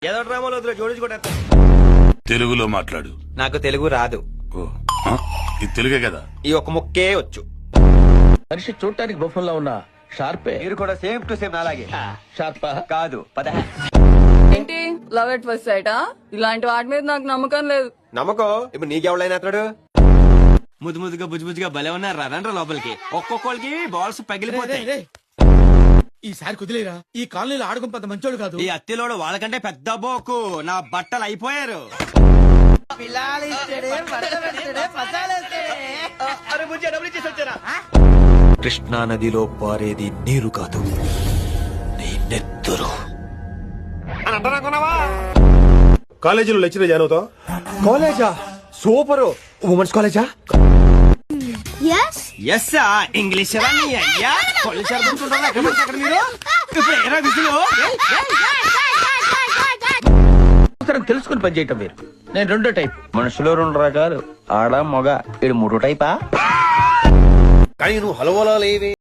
ఏదో డ్రామాలో జోడించుకుంటా. తెలుగులో మాట్లాడు. నాకు తెలుగు రాదు. ఓ, ఆ? ఇది తెలుగే కదా. ఈ ఒక ముక్కే వచ్చు. మనిషి చూడటానికి బొమ్మలా ఉన్నా షార్పే. మీరు కూడా సేమ్ టు సేమ్ అలాగే. షార్పా కాదు పద. ఏంటి లవ్ ఎట్ ఫస్ట్ సైటా? ఇలాంటి వాటి మీద నాకు నమ్మకం లేదు. నమ్మకం ఇప్పుడు నీకెవడైనా అతడు ముద్దు ముద్దుగా బుజ్జు బుజ్జుగా భలే ఉన్నారు. రండ్రా లోపలికి. ఒక్కొక్కరికి బాల్స్ పగిలిపోతాయి. ఈసారి కుదిలేరా? ఈ కాలనీలో ఆడుకుని పెద్ద మంచోడు కాదు. ఈ అత్తిలోడు వాళ్ళకంటే పెద్ద బోకు. నా బట్టలు అయిపోయారు. కృష్ణా నదిలో పారేది నీరు కాదు, నీ నెత్తురు. కాలేజీలో లెక్చరర్ జాయిన్ అవుతావు? కాలేజా? సూపరు. ఉమెన్స్ కాలేజా? ఎస్ ఇంగ్లీష్ అయ్యా. తెలుసుకుని పని చేయటం మీరు. నేను రెండో టైప్. మనుషులు రెండు రకాలు, ఆడ మగ. ఇది మూడో టైపా? కానీ నువ్వు హలవలా లేవే.